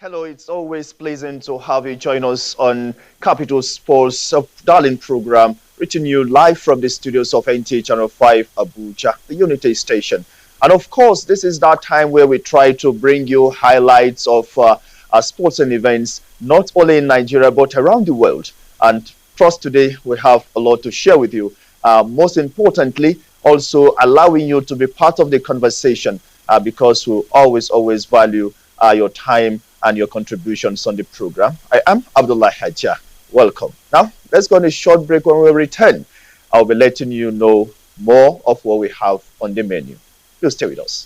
Hello, it's always pleasant to have you join us on Capital Sports Darling program, reaching you live from the studios of NT Channel 5 Abuja, the Unity station. And of course, this is that time where we try to bring you highlights of our sports and events, not only in Nigeria, but around the world. And trust today, we have a lot to share with you. Most importantly, also allowing you to be part of the conversation because we always value your time and your contributions on the program. I am Abdullah Haja. Welcome. Now, let's go on a short break. When we return, I'll be letting you know more of what we have on the menu. Do stay with us.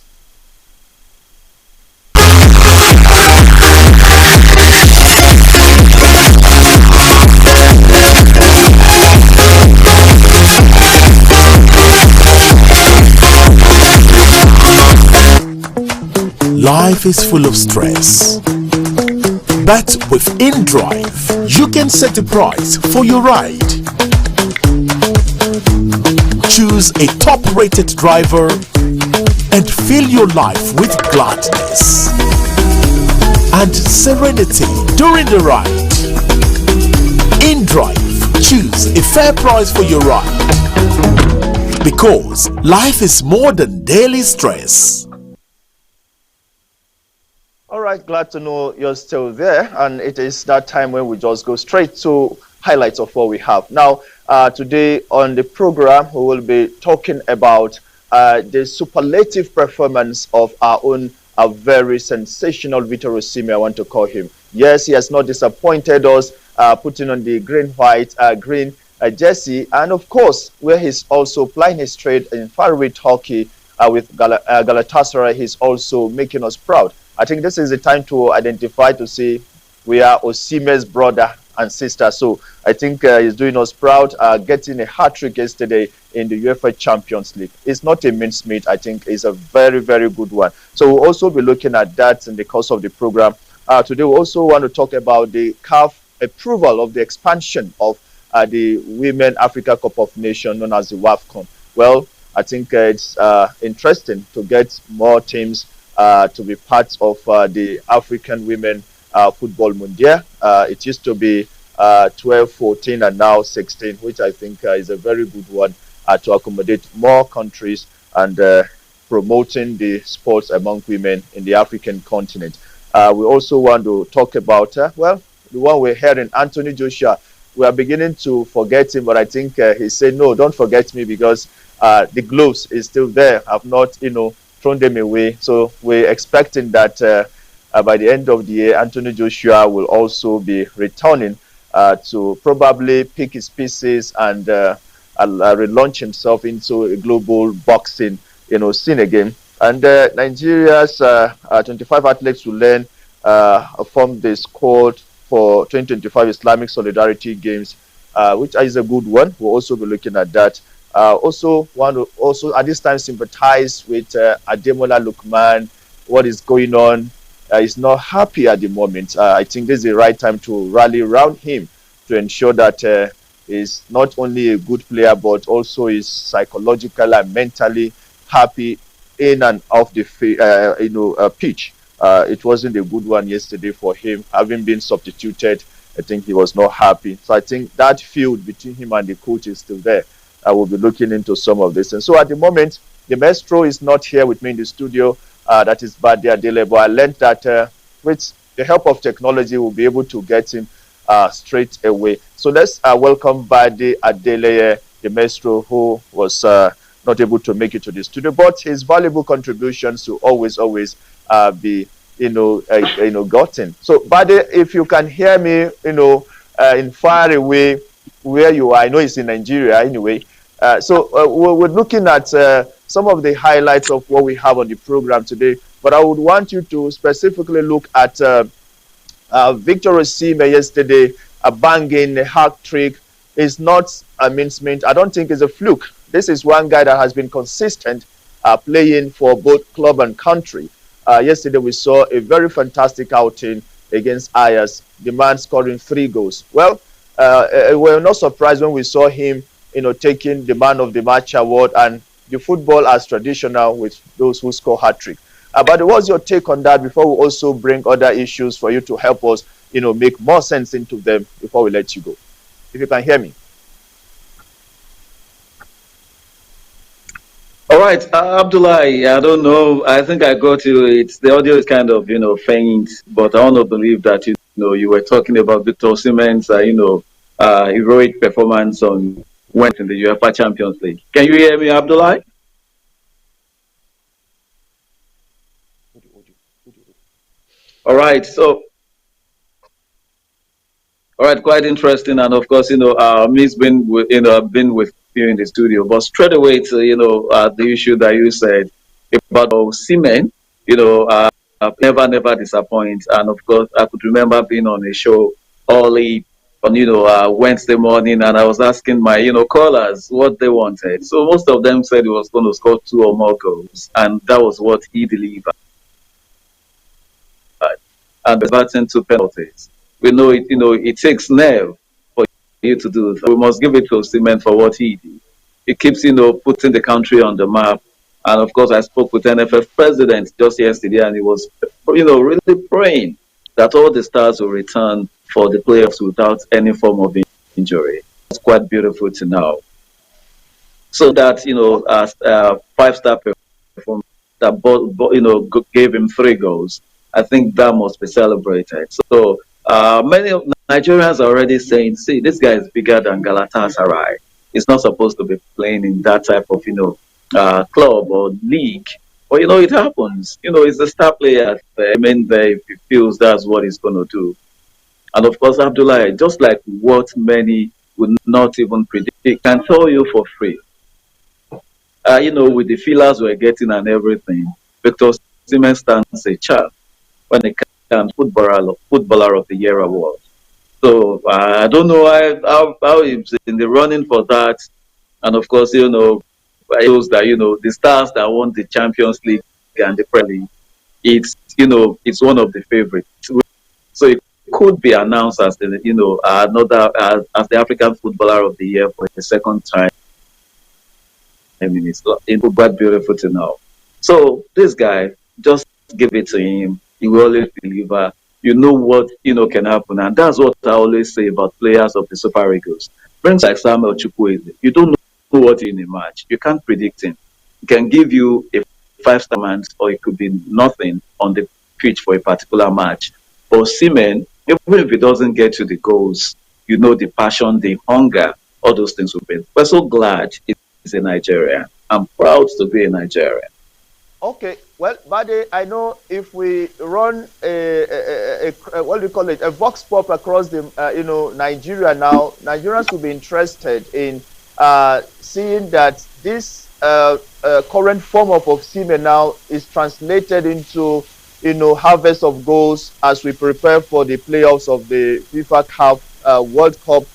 Life is full of stress. But with InDrive, you can set a price for your ride. Choose a top-rated driver and fill your life with gladness and serenity during the ride. InDrive, choose a fair price for your ride. Because life is more than daily stress. All right, glad to know you're still there. And it is that time when we just go straight to highlights of what we have. Now, today on the program, we will be talking about the superlative performance of our own, a very sensational Victor Osimhen, I want to call him. Yes, he has not disappointed us, putting on the green-white, green jersey. And of course, where he's also plying his trade in faraway hockey with Galatasaray, he's also making us proud. I think this is the time to identify, to say we are Osimhen's brother and sister. So I think he's doing us proud, getting a hat-trick yesterday in the UEFA Champions League. It's not a mincemeat. I think it's a very good one. So we'll also be looking at that in the course of the program. Today we also want to talk about the CAF approval of the expansion of the Women Africa Cup of Nations, known as the WAFCON. Well, I think it's interesting to get more teams to be part of the African Women Football Mundial. It used to be 12, 14, and now 16, which I think is a very good one to accommodate more countries and promoting the sports among women in the African continent. We also want to talk about, well, the one we're hearing, Anthony Joshua. We are beginning to forget him, but I think he said, no, don't forget me, because the gloves is still there. I've not, thrown them away. So we're expecting that by the end of the year, Anthony Joshua will also be returning to probably pick his pieces and relaunch himself into a global boxing, scene again. And Nigeria's 25 athletes will learn form the squad for 2025 Islamic Solidarity Games, which is a good one. We'll also be looking at that. Also want to at this time sympathize with Ademola Lookman. What is going on? He's not happy at the moment. I think this is the right time to rally around him to ensure that he's not only a good player, but also is psychologically and mentally happy in and off the pitch. It wasn't a good one yesterday for him, having been substituted. I think he was not happy. So I think that feud between him and the coach is still there. I will be looking into some of this. And so at the moment, the maestro is not here with me in the studio. That is Bade Adele. But I learned that with the help of technology, we'll be able to get him straight away. So let's welcome Bade Adele, the maestro, who was not able to make it to the studio. But his valuable contributions will always be gotten. So Bade, if you can hear me, in far away where you are, I know it's in Nigeria anyway. So we're looking at some of the highlights of what we have on the program today. But I would want you to specifically look at Victor Osimhen yesterday, a banging hat trick. Is not a mincemeat. I don't think it's a fluke. This is one guy that has been consistent playing for both club and country. Yesterday we saw a very fantastic outing against Ajax, the man scoring 3 goals. Well, we're not surprised when we saw him, taking the man of the match award, and the football as traditional with those who score hat-trick. But what's your take on that before we also bring other issues for you to help us, make more sense into them before we let you go? If you can hear me. All right, Abdullah, I don't know. I think I got you. It's the audio is kind of faint, but I want to believe that you were talking about Victor Siemens, heroic performance on went in the UEFA Champions League. Can you hear me, Abdullah? All right, so all right, quite interesting, and of course, Miss been I've been with you in the studio, but straight away to the issue that you said about Siemens, never disappoint, and of course, I could remember being on a show early on Wednesday morning, and I was asking my callers what they wanted. So most of them said he was going to score two or more goals, and that was what he delivered and converting to penalties. We know it, it takes nerve for you to do that. We must give it to Osimhen for what he did. He keeps, putting the country on the map. And of course, I spoke with NFF president just yesterday, and he was, really praying that all the stars will return for the playoffs without any form of injury. It's quite beautiful to know. So that as five-star performance that gave him three goals. I think that must be celebrated. So many of Nigerians are already saying, "See, this guy is bigger than Galatasaray. He's not supposed to be playing in that type of club or league." But it happens. He's a star player. I mean, if he feels that's what he's going to do. And of course, Abdullah, just like what many would not even predict, he can tell you for free with the fillers we're getting and everything, Victor Siemens stands a chance when it comes footballer of the year award. So I don't know how he's in the running for that. And of course, those that the stars that won the Champions League and the Premier League, it's one of the favorites. So it could be announced as the another as the African footballer of the year for the second time. I mean, it's quite beautiful to know. So this guy, just give it to him. He will always deliver. You know what can happen, and that's what I always say about players of the Super Eagles. Friends like Samuel Chukwueze, you don't know what in a match. You can't predict him. He can give you a five-star match, or it could be nothing on the pitch for a particular match. But Seaman, even if he doesn't get to the goals, the passion, the hunger, all those things will be. We're so glad he's a Nigerian. I'm proud to be a Nigerian. Okay, well, Bade, I know if we run what do you call it, a vox pop across the Nigeria now, Nigerians will be interested in seeing that this current form of Osimhen now is translated into harvest of goals as we prepare for the playoffs of the FIFA Cup World Cup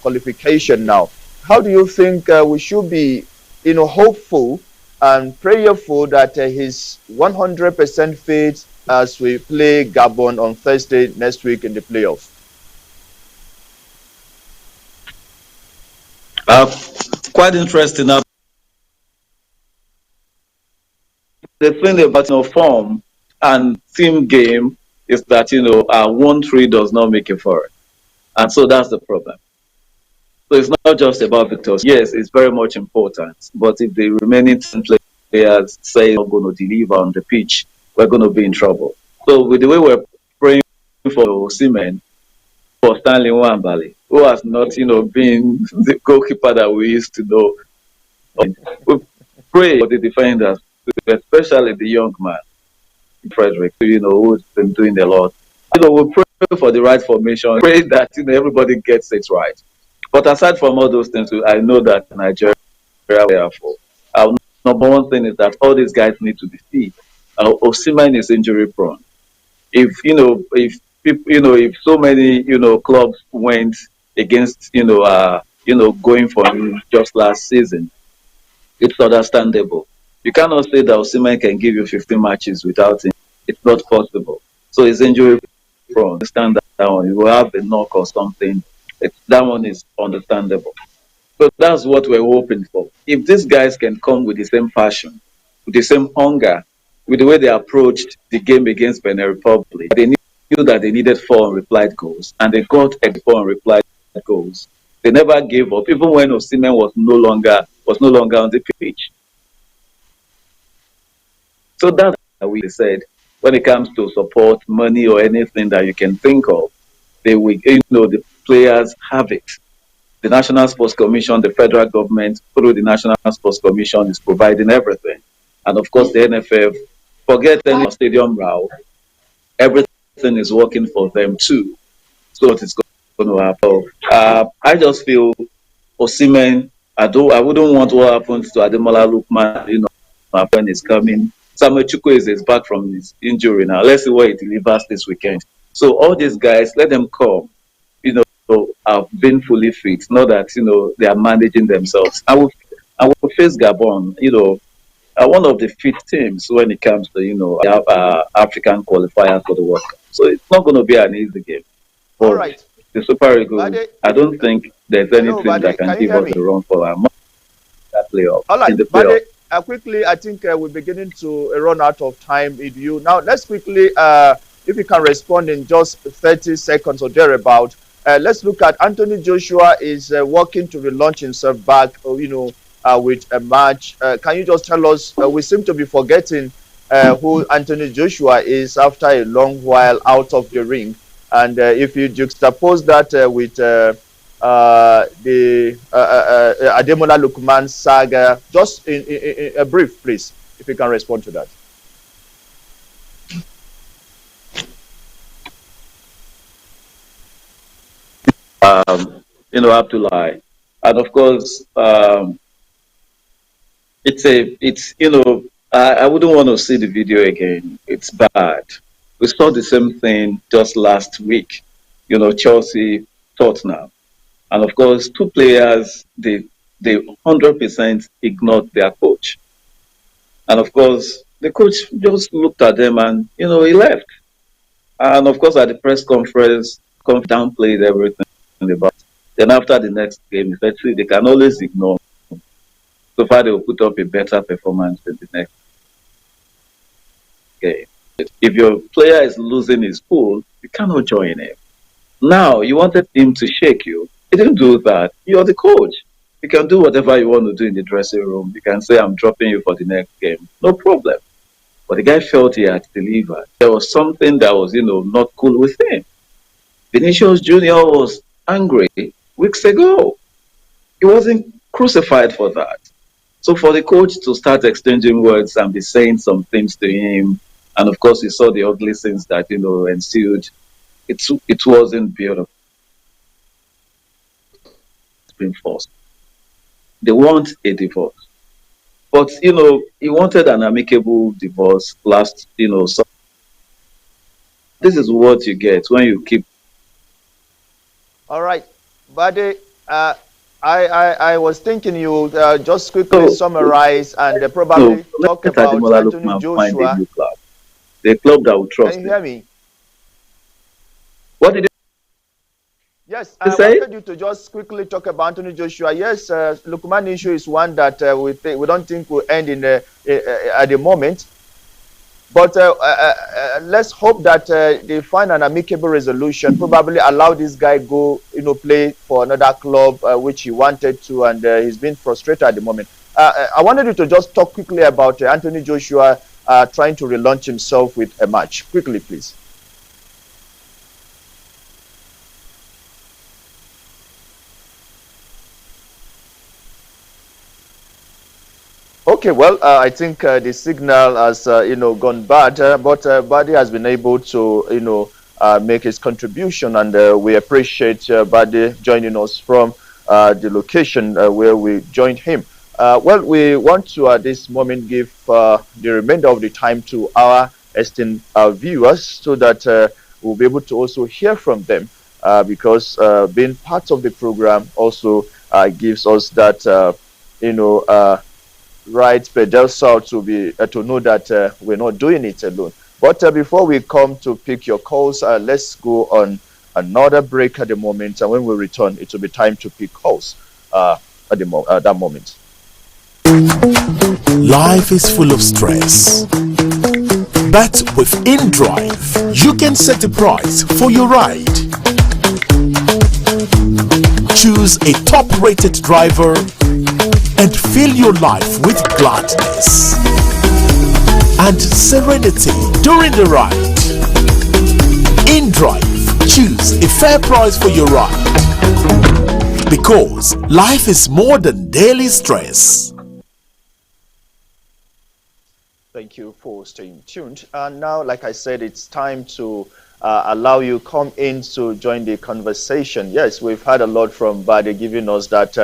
qualification now. How do you think we should be hopeful and prayerful that he's 100% fit as we play Gabon on Thursday next week in the playoffs? Quite interesting. Now, the thing about form and team game is that 1-3 does not make a four, and so that's the problem. So it's not just about victors. Yes, it's very much important. But if the remaining 10 players say not going to deliver on the pitch, we're going to be in trouble. So with the way we're praying for Seaman, for Stanley Nwambali, who has not, been the goalkeeper that we used to know, we pray for the defenders, especially the young man, Frederick, who's been doing a lot. We pray for the right formation, pray that everybody gets it right. But aside from all those things, I know that Nigeria are careful. Number one thing is that all these guys need to be fit. Osimhen is injury prone. If so many clubs went against going for him just last season, it's understandable. You cannot say that Osimhen can give you 15 matches without him. It's not possible. So he's injury prone. Understand that one. You will have a knock or something. That one is understandable. So that's what we're hoping for. If these guys can come with the same passion, with the same hunger, with the way they approached the game against Benin Republic. They knew that they needed 4 unreplied goals, and they got 4 unreplied goals. They never gave up, even when Osimhen was no longer on the pitch. So that's what we said. When it comes to support, money, or anything that you can think of, the players have it. The National Sports Commission, the federal government, through the National Sports Commission, is providing everything. And of course, the NFF, forget any stadium row, everything is working for them too. So what is going to happen? I just feel Osimhen, I wouldn't want what happens to Ademola Lookman, when he's coming. Samuel Chukwueze is back from his injury now. Let's see what he delivers this weekend. So all these guys, let them come. Have been fully fit. Not that they are managing themselves. I will face Gabon. One of the fit teams when it comes to African qualifiers for the World Cup. So it's not going to be an easy game. But All right. the Super Eagles, I don't think there's anything that can give us a run for our that playoff. All right, in the playoff. quickly, I think we're beginning to run out of time with you. Now, let's quickly, if you can respond in just 30 seconds or thereabout. Let's look at Anthony Joshua is working to relaunch himself back, with a match. Can you just tell us, we seem to be forgetting who Anthony Joshua is after a long while out of the ring. And if you juxtapose that with the Ademola Lookman saga, just in a brief, please, if you can respond to that. Abdullah. And of course, I wouldn't want to see the video again. It's bad. We saw the same thing just last week, Chelsea, Tottenham. And of course, 2 players, they 100% ignored their coach. And of course, the coach just looked at them and, he left. And of course, at the press conference, downplayed everything about. Then after the next game, effectively, they can always ignore. So far, they will put up a better performance in the next game. If your player is losing his cool, you cannot join him. Now, you wanted him to shake you. He didn't do that. You're the coach. You can do whatever you want to do in the dressing room. You can say, I'm dropping you for the next game. No problem. But the guy felt he had delivered. There was something that was, not cool with him. Vinicius Jr. was angry weeks ago. He wasn't crucified for that. So for the coach to start exchanging words and be saying some things to him, and of course you saw the ugly scenes that ensued, it wasn't beautiful. It's been forced. They want a divorce. But he wanted an amicable divorce last, so this is what you get when you keep. All right, buddy. I was thinking you just quickly summarize and probably talk about Anthony Joshua. The club that will trust. Can you hear me? What did you? Yes, I wanted you to just quickly talk about Anthony Joshua. Yes, Lookman issue is one that we don't think will end at the moment. But let's hope that they find an amicable resolution. Probably allow this guy go, play for another club which he wanted to, and he's been frustrated at the moment. I wanted you to just talk quickly about Anthony Joshua trying to relaunch himself with a match. Quickly, please. Okay, well, I think the signal has, gone bad, but Buddy has been able to, make his contribution, and we appreciate Buddy joining us from the location where we joined him. Well, we want to, at this moment, give the remainder of the time to our esteemed viewers so that we'll be able to also hear from them, because being part of the program also gives us that, right pedestal to be to know that we're not doing it alone. But before we come to pick your calls, let's go on another break at the moment, and when we return, it will be time to pick calls at that moment. Life is full of stress. But with InDrive, you can set a price for your ride. Choose a top-rated driver and fill your life with gladness and serenity during the ride. InDrive, choose a fair price for your ride, because life is more than daily stress. Thank you for staying tuned. And now, like I said, it's time to allow you come in to join the conversation. Yes, we've had a lot from Bade giving us that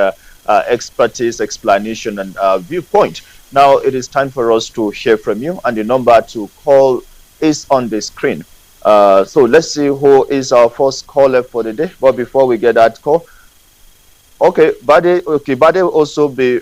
expertise, explanation, and viewpoint. Now it is time for us to hear from you, and the number to call is on the screen. So let's see who is our first caller for the day. But before we get that call, okay, Bade will also be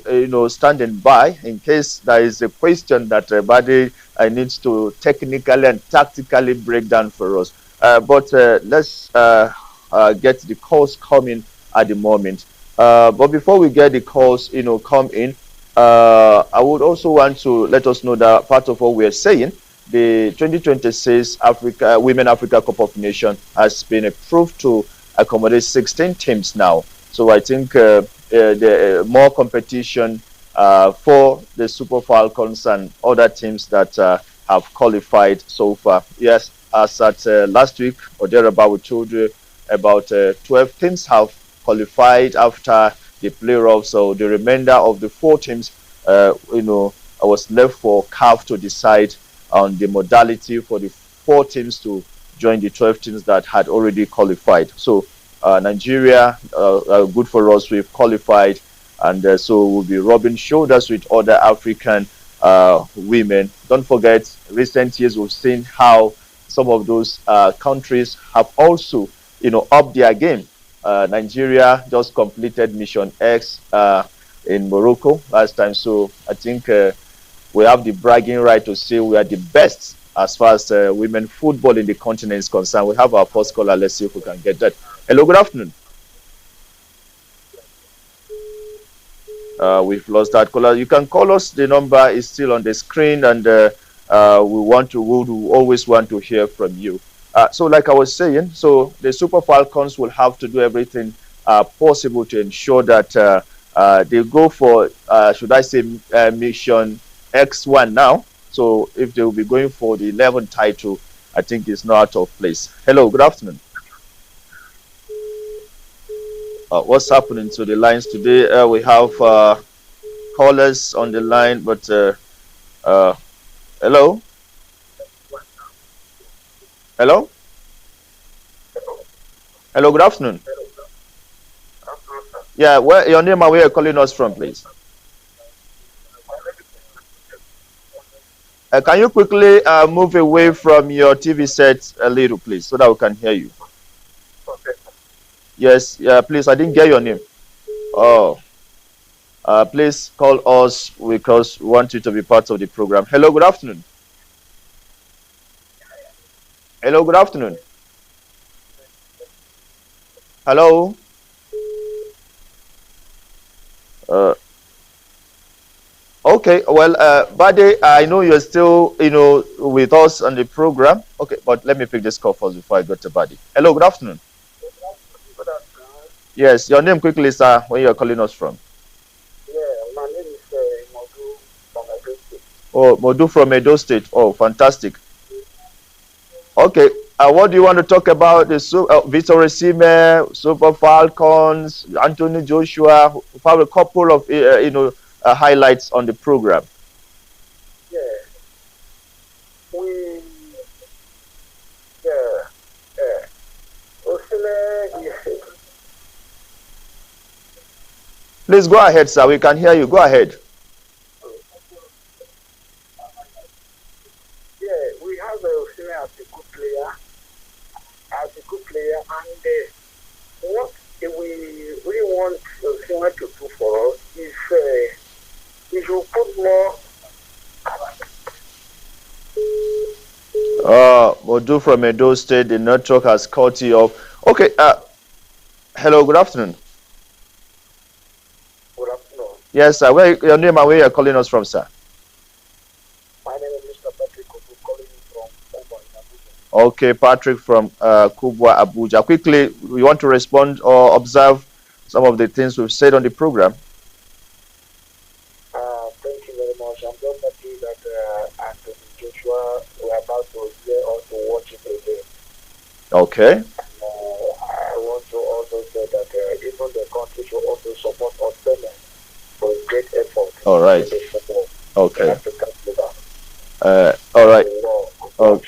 standing by in case there is a question that Bade needs to technically and tactically break down for us. But let's get the calls coming at the moment. But before we get the calls, come in, I would also want to let us know that part of what we are saying, the 2026 Women Africa Cup of Nations has been approved to accommodate 16 teams now. So I think the more competition for the Super Falcons and other teams that have qualified so far. Yes, as at last week or thereabout, we told you about 12 teams have qualified after the playoffs. So the remainder of the 4 teams, was left for CAF to decide on the modality for the 4 teams to join the 12 teams that had already qualified. So Nigeria, good for us, we've qualified, and so we'll be rubbing shoulders with other African women. Don't forget, recent years we've seen how some of those countries have also, upped their game. Nigeria just completed Mission X in Morocco last time, so I think we have the bragging right to say we are the best as far as women football in the continent is concerned. We have our first caller. Let's see if we can get that. Hello, good afternoon. We've lost that caller. You can call us. The number is still on the screen, and we always want to hear from you. So like I was saying, so the Super Falcons will have to do everything possible to ensure that they go for, should I say, Mission X1 now. So if they will be going for the 11th title, I think it's not out of place. Hello, good afternoon. What's happening to the lines today? We have callers on the line, but hello? Hello? Hello, good afternoon. Yeah, where your name and where you're calling us from, please? Can you quickly move away from your TV set a little, please, so that we can hear you? Yes, yeah, please. I didn't get your name. Oh, please call us because we want you to be part of the program. Hello, good afternoon. Hello, good afternoon. Hello. Okay, well, Bade, I know you're still, with us on the program. Okay, but let me pick this call first before I go to Bade. Hello, good afternoon. Good afternoon. Yes, your name quickly, sir, where you're calling us from. Yeah, my name is Modu from Edo State. Oh, Modu from Edo State. Oh, fantastic. Okay, what do you want to talk about? The Victor Osimhen, Super Falcons, Anthony Joshua. We have a couple of highlights on the program. Yeah, we, yeah, Osimhen is, Please go ahead, sir. We can hear you. Go ahead. yeah, we have Osimhen as a good player, and what we really want Osimhen to do for us is we should put more. Modu from Edo State, the network has cut you off. Okay, hello, good afternoon. Good afternoon. Yes, sir. Where your name and where you're calling us from, sir? My name is Mr. Patrick Obu, calling you from Okay, Patrick from Kubwa, Abuja. Quickly, we want to respond or observe some of the things we've said on the program. Thank you very much. I'm just happy that Anthony Joshua, we're about to hear or to watch it again. Okay. I want to also say that even the country should also support Australia for a great effort. All right. In the football. Okay. African leader. All right. Wow.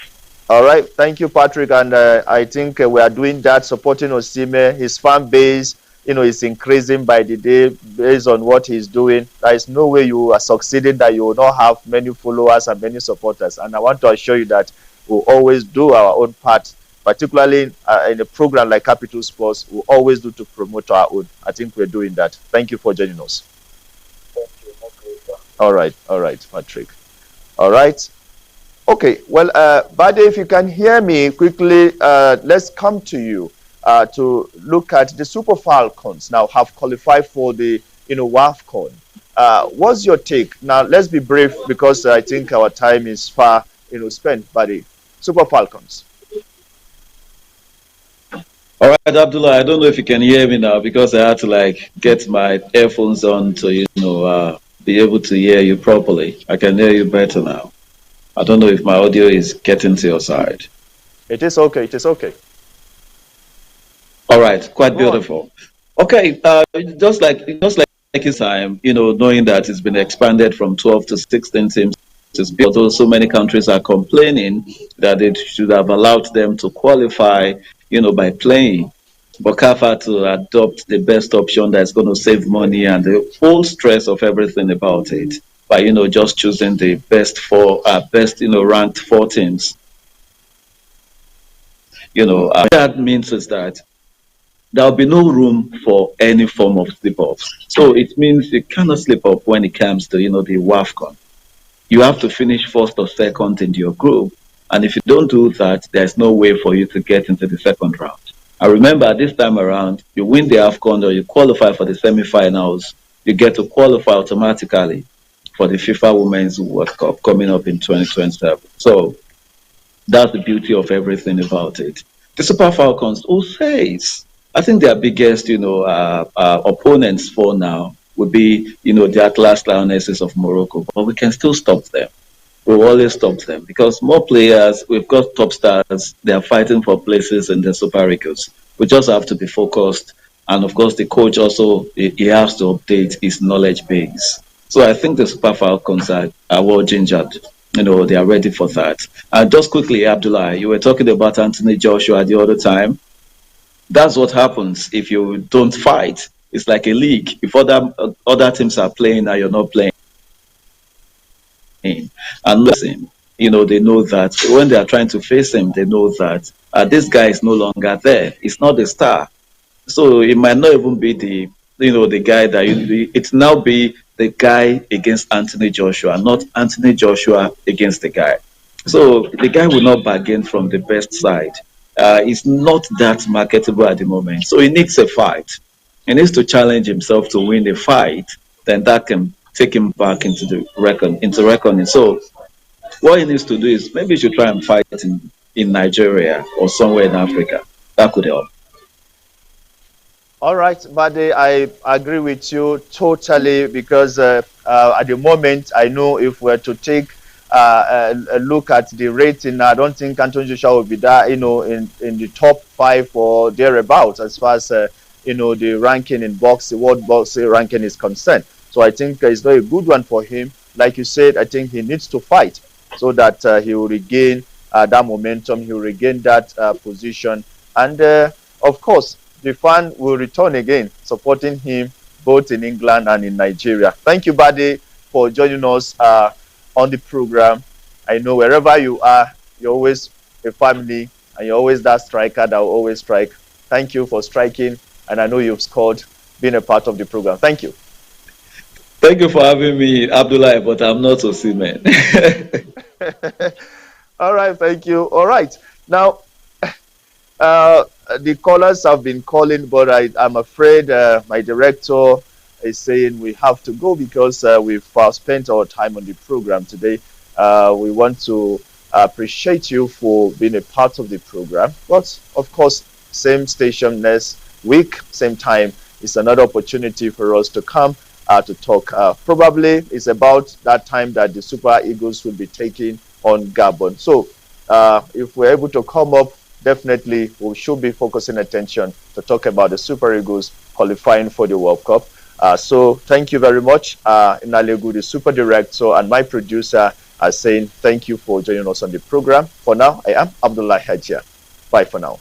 All right. Thank you, Patrick. And I think we are doing that, supporting Osime. His fan base, is increasing by the day based on what he's doing. There is no way you are succeeding that you will not have many followers and many supporters. And I want to assure you that we'll always do our own part, particularly in a program like Capital Sports. We'll always do to promote our own. I think we're doing that. Thank you for joining us. Thank you. Okay, sir. All right, Patrick. All right. Okay, well, Bade, if you can hear me quickly, let's come to you to look at the Super Falcons now have qualified for the, WAFCON. What's your take? Now, let's be brief because I think our time is far, spent, Bade. Super Falcons. All right, Abdullah, I don't know if you can hear me now because I had to get my earphones on to, be able to hear you properly. I can hear you better now. I don't know if my audio is getting to your side. It is okay. It is okay. All right, quite beautiful. Okay, just like it's time, knowing that it's been expanded from 12 to 16 teams, although so many countries are complaining that it should have allowed them to qualify, by playing. But CAF had to adopt the best option that's going to save money and the whole stress of everything about it by just choosing the best ranked four teams. That means is that there'll be no room for any form of slip offs. So it means you cannot slip up when it comes to the WAFCON. You have to finish first or second in your group, and if you don't do that, there's no way for you to get into the second round. I remember this time around, you win the AFCON or you qualify for the semi-finals, you get to qualify automatically for the FIFA Women's World Cup coming up in 2027. So that's the beauty of everything about it. The Super Falcons, who says? I think their biggest, opponents for now would be, the Atlas Lionesses of Morocco, but we can still stop them. We'll always stop them because more players, we've got top stars, they are fighting for places in the Super Eagles. We just have to be focused. And of course, the coach also, he has to update his knowledge base. So I think the Super Falcons are well gingered. They are ready for that. And just quickly, Abdullah, you were talking about Anthony Joshua the other time. That's what happens if you don't fight. It's like a league. If other teams are playing and you're not playing. And listen, they know that when they are trying to face him, they know that this guy is no longer there. It's not the star. So it might not even be the guy that it's now be the guy against Anthony Joshua, not Anthony Joshua against the guy. So the guy will not bargain from the best side. It's not that marketable at the moment. So he needs a fight. He needs to challenge himself to win the fight. Then that can take him back into reckoning. So what he needs to do is maybe he should try and fight in Nigeria or somewhere in Africa. That could help. All right, Bade, I agree with you totally because at the moment, I know if we're to take a look at the rating, I don't think Anthony Joshua will be there, in the top 5 or thereabouts as far as, the ranking in the world boxing ranking is concerned. So I think it's not a good one for him. Like you said, I think he needs to fight so that he will regain that momentum, he will regain that position. And of course, the fan will return again, supporting him both in England and in Nigeria. Thank you, Bade, for joining us on the program. I know wherever you are, you're always a family, and you're always that striker that will always strike. Thank you for striking, and I know you've scored, being a part of the program. Thank you. Thank you for having me, Abdullah, but I'm not Osimhen. All right, thank you. All right. Now, the callers have been calling, but I'm afraid my director is saying we have to go because we've spent our time on the program today. We want to I appreciate you for being a part of the program. But of course, same station next week, same time, is another opportunity for us to come to talk. Probably it's about that time that the Super Eagles will be taking on Gabon. So if we're able to come up, definitely we should be focusing attention to talk about the Super Eagles qualifying for the World Cup. So thank you very much, Inalegu, the Super Director, and my producer are saying thank you for joining us on the program. For now, I am Abdullah Hajia. Bye for now.